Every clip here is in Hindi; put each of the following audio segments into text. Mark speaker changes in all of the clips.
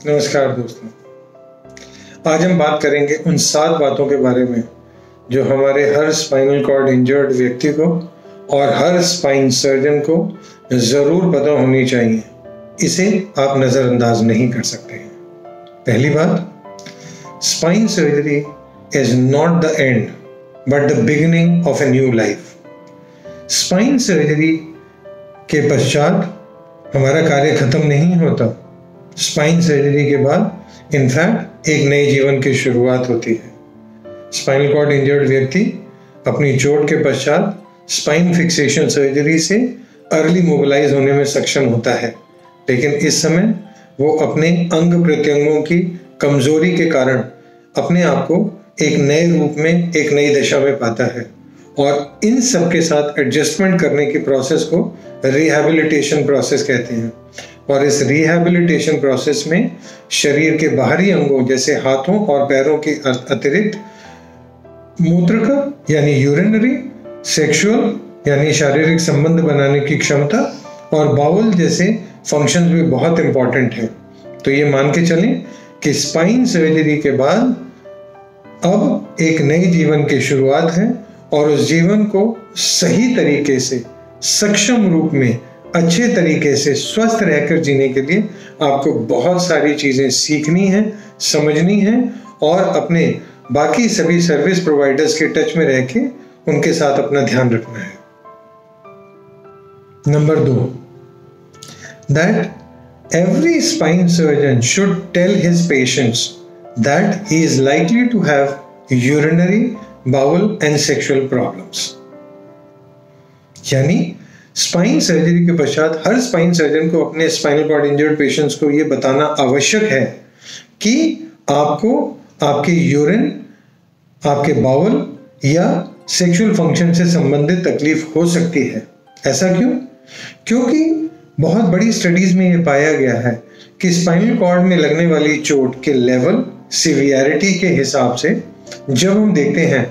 Speaker 1: नमस्कार दोस्तों, आज हम बात करेंगे उन 7 बातों के बारे में जो हमारे हर स्पाइनल कॉर्ड इंजर्ड व्यक्ति को और हर स्पाइन सर्जन को ज़रूर पता होनी चाहिए। इसे आप नज़रअंदाज नहीं कर सकते हैं। पहली बात, spine surgery is not the end but the beginning of a new life. Spine surgery के पश्चात हमारा कार्य खत्म नहीं होता। स्पाइन सर्जरी के बाद इनफैक्ट एक नए जीवन की शुरुआत होती है। स्पाइनल कॉर्ड इंजर्ड व्यक्ति अपनी चोट के पश्चात स्पाइन फिक्सेशन सर्जरी से अर्ली मोबिलाइज होने में सक्षम होता है, लेकिन इस समय वो अपने अंग प्रत्यंगों की कमजोरी के कारण अपने आप को एक नए रूप में, एक नई दशा में पाता है, और इन सब के साथ एडजस्टमेंट करने की प्रोसेस को रिहैबिलिटेशन प्रोसेस कहते हैं। और इस रिहैबिलिटेशन प्रोसेस में शरीर के बाहरी अंगों जैसे हाथों और पैरों के अतिरिक्त मूत्र का यानी यूरिनरी, सेक्सुअल यानी शारीरिक संबंध बनाने की क्षमता और बाउल जैसे फंक्शंस भी बहुत इंपॉर्टेंट हैं। तो ये मान के चलें कि स्पाइन सर्जरी के बाद अब एक नए जीवन की शुरुआत है, और उस जीवन को सही तरीके से, सक्षम रूप में, अच्छे तरीके से स्वस्थ रहकर जीने के लिए आपको बहुत सारी चीज़ें सीखनी हैं, समझनी हैं, और अपने बाकी सभी सर्विस प्रोवाइडर्स के टच में रह के उनके साथ अपना ध्यान रखना है। Number 2, that every spine surgeon should tell his patients that he is likely to have urinary, bowel and sexual problems। यानी स्पाइन सर्जरी के पश्चात हर स्पाइन सर्जन को अपने स्पाइनल कॉर्ड इंजर्ड पेशेंट्स को यह बताना आवश्यक है कि आपको आपके यूरिन, आपके बाउल या सेक्सुअल फंक्शन से संबंधित तकलीफ हो सकती है। ऐसा क्यों? क्योंकि बहुत बड़ी स्टडीज में यह पाया गया है कि स्पाइनल कॉर्ड में लगने वाली चोट के लेवल, सिवियरिटी के हिसाब से जब हम देखते हैं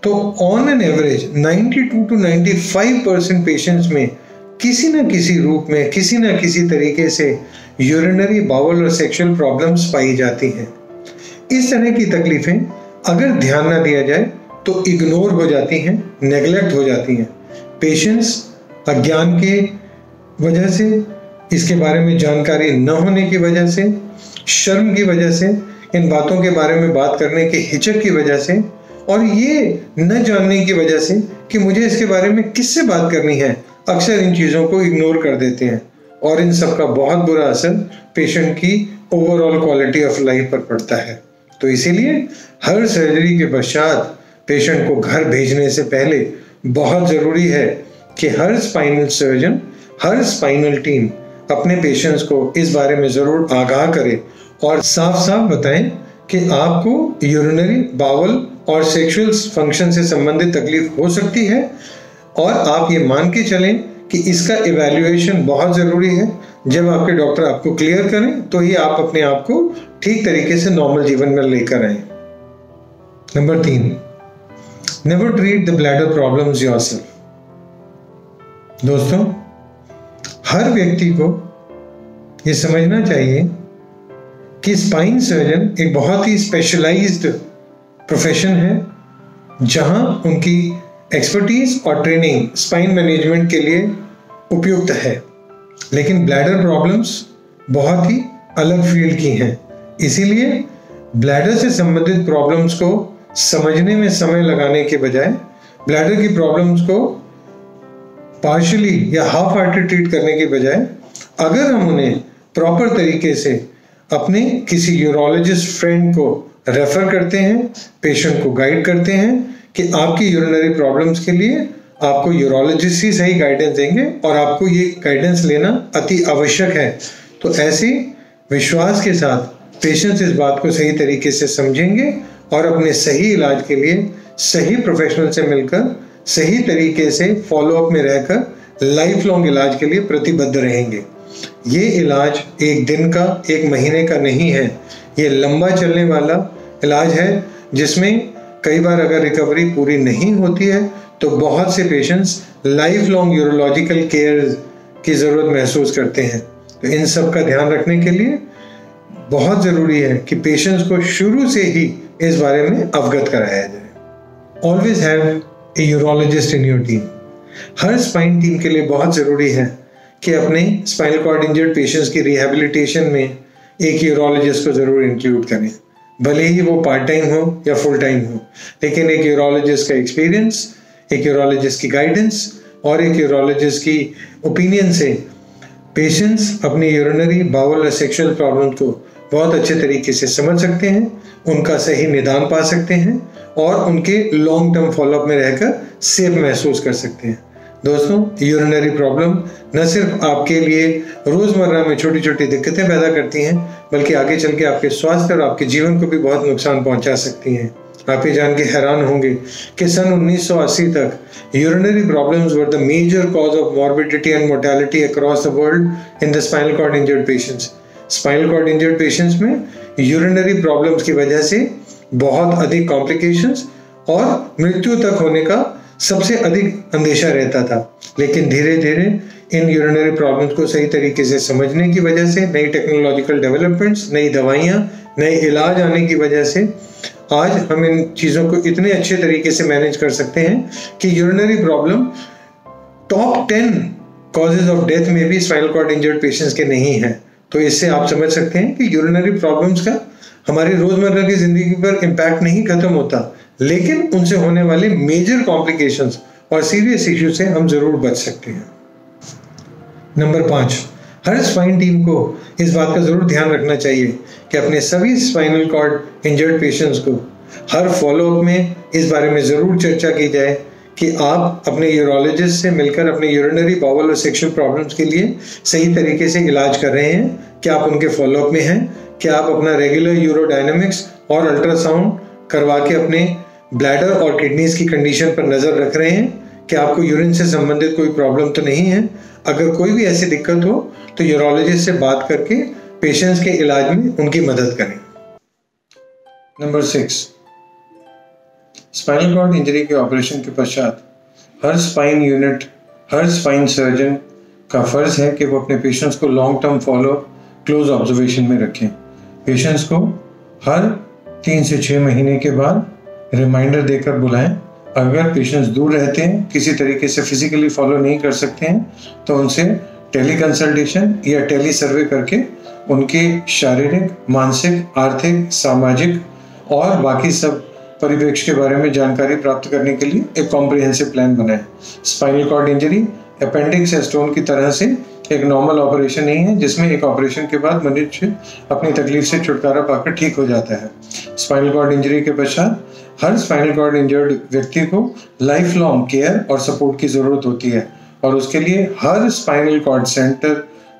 Speaker 1: तो on an average 92 to 95% patients में किसी न किसी रूप में, किसी न किसी तरीके से यूरिनरी, बाउल और सेक्सुअल प्रॉब्लम्स पाई जाती हैं। इस तरह की तकलीफें अगर ध्यान ना दिया जाए तो इग्नोर हो जाती हैं, नेग्लेक्ट हो जाती हैं। पेशेंट्स अज्ञान के वजह से, इसके बारे में जानकारी न होने की वजह से, शर्म की वजह से, इन बातों के बारे में बात करने के हिचक की वजह से, और ये न जानने की वजह से कि मुझे इसके बारे में किससे बात करनी है, अक्सर इन चीज़ों को इग्नोर कर देते हैं, और इन सब का बहुत बुरा असर पेशेंट की ओवरऑल क्वालिटी ऑफ लाइफ पर पड़ता है। तो इसीलिए हर सर्जरी के पश्चात पेशेंट को घर भेजने से पहले बहुत ज़रूरी है कि हर स्पाइनल सर्जन, हर स्पाइनल टीम अपने पेशेंट्स को इस बारे में ज़रूर आगाह करे और साफ साफ बताएं कि आपको यूरिनरी, बाउल और सेक्सुअल फंक्शन से संबंधित तकलीफ हो सकती है, और आप ये मान के चलें कि इसका इवैल्यूएशन बहुत ज़रूरी है। जब आपके डॉक्टर आपको क्लियर करें तो ही आप अपने आप को ठीक तरीके से नॉर्मल जीवन में लेकर आएं। Number 3, never treat the bladder problems yourself. दोस्तों, हर व्यक्ति को ये समझना चाहिए कि स्पाइन सर्जन एक बहुत ही स्पेशलाइज्ड प्रोफेशन है, जहां उनकी एक्सपर्टीज और ट्रेनिंग स्पाइन मैनेजमेंट के लिए उपयुक्त है, लेकिन ब्लैडर प्रॉब्लम्स बहुत ही अलग फील्ड की हैं। इसीलिए ब्लैडर से संबंधित प्रॉब्लम्स को समझने में समय लगाने के बजाय ब्लैडर की प्रॉब्लम्स को पार्शियली या हाफ हार्टेड ट्रीट करने के बजाय अगर हम उन्हें प्रॉपर तरीके से अपने किसी यूरोलॉजिस्ट फ्रेंड को रेफर करते हैं, पेशेंट को गाइड करते हैं कि आपकी यूरिनरी प्रॉब्लम्स के लिए आपको यूरोलॉजिस्ट ही सही गाइडेंस देंगे और आपको ये गाइडेंस लेना अति आवश्यक है, तो ऐसे विश्वास के साथ पेशेंट्स इस बात को सही तरीके से समझेंगे और अपने सही इलाज के लिए सही प्रोफेशनल से मिलकर सही तरीके से फॉलोअप में रहकर लाइफ लॉन्ग इलाज के लिए प्रतिबद्ध रहेंगे। ये इलाज एक दिन का, एक महीने का नहीं है, ये लंबा चलने वाला इलाज है जिसमें कई बार अगर रिकवरी पूरी नहीं होती है तो बहुत से patients life long urological care की ज़रूरत महसूस करते हैं। तो इन सब का ध्यान रखने के लिए बहुत ज़रूरी है कि पेशेंट्स को शुरू से ही इस बारे में अवगत कराया जाए। Always have a urologist in your team. Her spine team के लिए बहुत ज़रूरी है कि अपने स्पाइनल कॉर्ड इंजर्ड पेशेंट्स की रिहेबिलिटेशन में एक यूरोलॉजिस्ट को ज़रूर इंक्लूड करें, भले ही वो पार्ट टाइम हो या फुल टाइम हो, लेकिन एक यूरोलॉजिस्ट का एक्सपीरियंस, एक यूरोलॉजिस्ट की गाइडेंस और एक यूरोलॉजिस्ट की ओपिनियन से पेशेंट्स अपनी यूरिनरी, बाउल और सेक्सुअल प्रॉब्लम को बहुत अच्छे तरीके से समझ सकते हैं, उनका सही निदान पा सकते हैं और उनके लॉन्ग टर्म फॉलोअप में रहकर सेफ महसूस कर सकते हैं। दोस्तों, यूरिनरी प्रॉब्लम न सिर्फ आपके लिए रोज़मर्रा में छोटी छोटी दिक्कतें पैदा करती हैं, बल्कि आगे चल के आपके स्वास्थ्य और आपके जीवन को भी बहुत नुकसान पहुंचा सकती हैं। आप ये जान के हैरान होंगे कि सन 1980 तक urinary problems were the major cause of morbidity and mortality across the world in the spinal cord injured patients. Spinal cord injured patients में यूरिनरी प्रॉब्लम्स की वजह से बहुत अधिक कॉम्प्लिकेशंस और मृत्यु तक होने का सबसे अधिक अंदेशा रहता था। लेकिन धीरे धीरे इन यूरिनरी प्रॉब्लम्स को सही तरीके से समझने की वजह से, नई टेक्नोलॉजिकल डेवलपमेंट्स, नई दवाइयाँ, नए इलाज आने की वजह से आज हम इन चीज़ों को इतने अच्छे तरीके से मैनेज कर सकते हैं कि urinary problem top 10 causes of death में भी स्पाइनल कॉर्ड इंजर्ड पेशेंट्स के नहीं हैं। तो इससे आप समझ सकते हैं कि यूरिनरी प्रॉब्लम्स का हमारी रोज़मर्रा की ज़िंदगी पर इम्पैक्ट नहीं खत्म होता, लेकिन उनसे होने वाले मेजर कॉम्प्लिकेशंस और सीरियस इश्यू से हम ज़रूर बच सकते हैं। नंबर 5, हर स्पाइन टीम को इस बात का ज़रूर ध्यान रखना चाहिए कि अपने सभी स्पाइनल कॉर्ड इंजर्ड पेशेंट्स को हर फॉलोअप में इस बारे में ज़रूर चर्चा की जाए कि आप अपने यूरोलॉजिस्ट से मिलकर अपने यूरिनरी, बाउल और सेक्सुअल प्रॉब्लम्स के लिए सही तरीके से इलाज कर रहे हैं, क्या आप उनके फॉलोअप में हैं, क्या आप अपना रेगुलर यूरोडायनेमिक्स और अल्ट्रासाउंड करवा के अपने ब्लैडर और किडनीज की कंडीशन पर नज़र रख रहे हैं, क्या आपको यूरिन से संबंधित कोई प्रॉब्लम तो नहीं है। अगर कोई भी ऐसी दिक्कत हो तो यूरोलॉजिस्ट से बात करके पेशेंट्स के इलाज में उनकी मदद करें। नंबर 6, स्पाइनल कॉर्ड इंजरी के ऑपरेशन के पश्चात हर स्पाइन यूनिट, हर स्पाइन सर्जन का फर्ज है कि वो अपने पेशेंट्स को long term follow, close observation में रखें। पेशेंट्स को हर 3 से 6 महीने के बाद रिमाइंडर देकर बुलाएं। अगर पेशेंट्स दूर रहते हैं, किसी तरीके से फिजिकली फॉलो नहीं कर सकते हैं, तो उनसे टेली कंसल्टेशन या टेली सर्वे करके उनके शारीरिक, मानसिक, आर्थिक, सामाजिक और बाकी सब परिप्रेक्ष्य के बारे में जानकारी प्राप्त करने के लिए एक कॉम्प्रिहेंसिव प्लान बनाएं। स्पाइनल कॉर्ड इंजरी अपेंडिक्स या स्टोन की तरह से एक नॉर्मल ऑपरेशन नहीं है जिसमें एक ऑपरेशन के बाद मनुष्य अपनी तकलीफ से छुटकारा पाकर ठीक हो जाता है। स्पाइनल कॉर्ड इंजरी के पश्चात हर स्पाइनल कॉर्ड इंजर्ड व्यक्ति को लाइफ लॉन्ग केयर और सपोर्ट की ज़रूरत होती है और उसके लिए हर स्पाइनल कॉर्ड सेंटर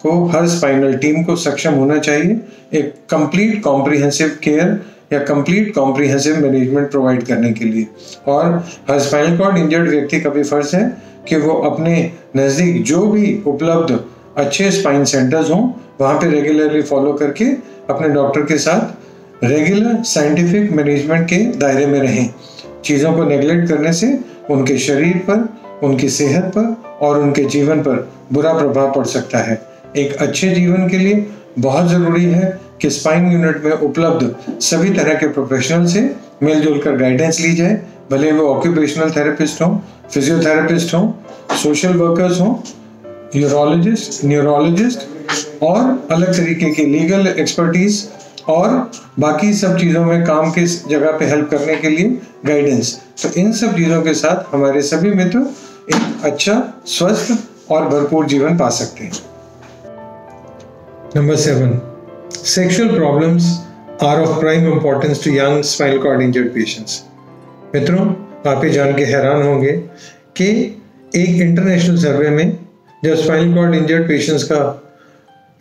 Speaker 1: को, हर स्पाइनल टीम को सक्षम होना चाहिए एक कंप्लीट कॉम्प्रिहेंसिव केयर या कंप्लीट कॉम्प्रिहेंसिव मैनेजमेंट प्रोवाइड करने के लिए। और हर स्पाइनल कॉर्ड इंजर्ड व्यक्ति का भी फर्ज है कि वो अपने नज़दीक जो भी उपलब्ध अच्छे स्पाइन सेंटर्स हों वहाँ पे रेगुलरली फॉलो करके अपने डॉक्टर के साथ रेगुलर साइंटिफिक मैनेजमेंट के दायरे में रहें। चीज़ों को नेगलेक्ट करने से उनके शरीर पर, उनकी सेहत पर और उनके जीवन पर बुरा प्रभाव पड़ सकता है। एक अच्छे जीवन के लिए बहुत ज़रूरी है कि स्पाइन यूनिट में उपलब्ध सभी तरह के प्रोफेशनल से मिलजुल कर गाइडेंस ली जाए, भले वो ऑक्यूपेशनल थेरेपिस्ट हों, फिजियोथेरेपिस्ट हों, सोशल वर्कर्स हों, यूरोलॉजिस्ट, न्यूरोलॉजिस्ट और अलग तरीके की लीगल एक्सपर्टीज और बाकी सब चीज़ों में काम के जगह पे हेल्प करने के लिए गाइडेंस। तो इन सब चीज़ों के साथ हमारे सभी मित्र एक अच्छा, स्वस्थ और भरपूर जीवन पा सकते हैं। Number 7, sexual problems are of prime importance to young spinal cord injured patients. मित्रों, आप ये जान के हैरान होंगे कि एक इंटरनेशनल सर्वे में जब स्पाइनल कॉर्ड इंजर्ड पेशेंट्स का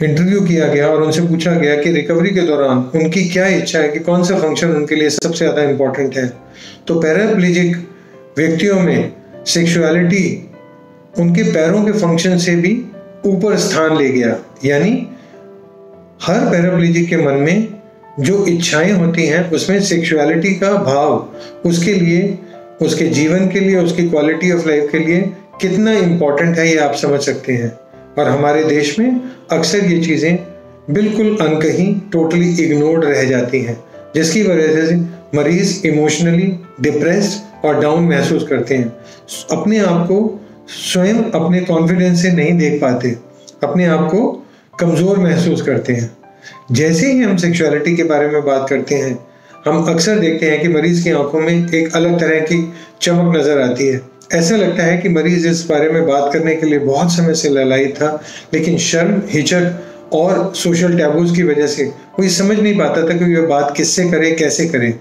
Speaker 1: इंटरव्यू किया गया और उनसे पूछा गया कि रिकवरी के दौरान उनकी क्या इच्छा है कि कौन सा फंक्शन उनके लिए सबसे ज़्यादा इम्पोर्टेंट है, तो पैराप्लेजिक व्यक्तियों में सेक्सुअलिटी उनके पैरों के फंक्शन से भी ऊपर स्थान ले गया। यानी हर पैराप्लेजिक के मन में जो इच्छाएं होती हैं उसमें सेक्सुअलिटी का भाव उसके लिए, उसके जीवन के लिए, उसकी क्वालिटी ऑफ लाइफ के लिए कितना इम्पोर्टेंट है ये आप समझ सकते हैं। और हमारे देश में अक्सर ये चीज़ें बिल्कुल अनकही, टोटली इग्नोर्ड रह जाती हैं, जिसकी वजह से मरीज इमोशनली डिप्रेस्ड और डाउन महसूस करते हैं, अपने आप को स्वयं अपने कॉन्फिडेंस से नहीं देख पाते, अपने आप को कमज़ोर महसूस करते हैं। जैसे ही हम सेक्सुअलिटी के बारे में बात करते हैं, हम अक्सर देखते हैं कि मरीज की आंखों में एक अलग तरह की चमक नज़र आती है। ऐसा लगता है कि मरीज इस बारे में बात करने के लिए बहुत समय से ललायित था, लेकिन शर्म, हिचक और सोशल टैबूज की वजह से वो ये समझ नहीं पाता था कि ये बात किससे करे, कैसे करे।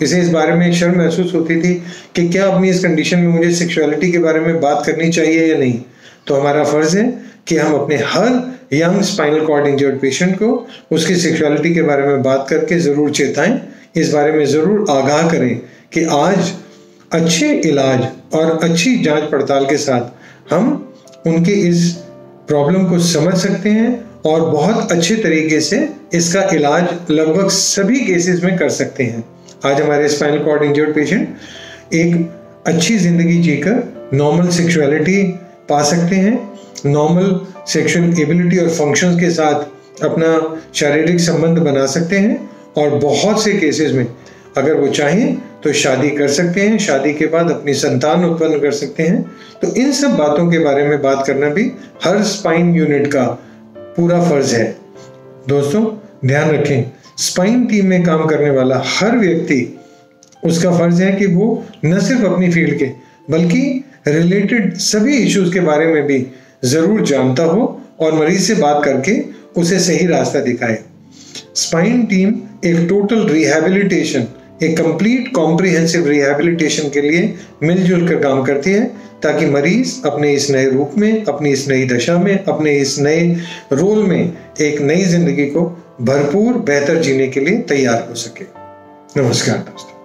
Speaker 1: इसे इस बारे में शर्म महसूस होती थी कि क्या अपनी इस कंडीशन में मुझे सेक्सुअलिटी के बारे में बात करनी चाहिए या नहीं। तो हमारा फ़र्ज़ है कि हम अपने हर young spinal cord injured patient को उसकी सेक्सुअलिटी के बारे में बात करके ज़रूर चेताएं, इस बारे में ज़रूर आगाह करें कि आज अच्छे इलाज और अच्छी जांच पड़ताल के साथ हम उनके इस प्रॉब्लम को समझ सकते हैं और बहुत अच्छे तरीके से इसका इलाज लगभग सभी केसेस में कर सकते हैं। आज हमारे स्पाइनल कॉर्ड इंजर्ड पेशेंट एक अच्छी ज़िंदगी जीकर नॉर्मल सेक्सुअलिटी पा सकते हैं, नॉर्मल सेक्सुअल एबिलिटी और फंक्शंस के साथ अपना शारीरिक संबंध बना सकते हैं और बहुत से केसेस में अगर वो चाहें तो शादी कर सकते हैं, शादी के बाद अपनी संतान उत्पन्न कर सकते हैं। तो इन सब बातों के बारे में बात करना भी हर स्पाइन यूनिट का पूरा फर्ज है। दोस्तों ध्यान रखें, स्पाइन टीम में काम करने वाला हर व्यक्ति, उसका फर्ज है कि वो न सिर्फ अपनी फील्ड के बल्कि रिलेटेड सभी इश्यूज के बारे में भी ज़रूर जानता हो और मरीज से बात करके उसे सही रास्ता दिखाए। स्पाइन टीम एक टोटल रिहैबिलिटेशन, एक कंप्लीट कॉम्प्रिहेंसिव रिहैबिलिटेशन के लिए मिलजुल कर काम करती है, ताकि मरीज अपने इस नए रूप में, अपनी इस नई दशा में, अपने इस नए रोल में एक नई जिंदगी को भरपूर बेहतर जीने के लिए तैयार हो सके। नमस्कार दोस्तों।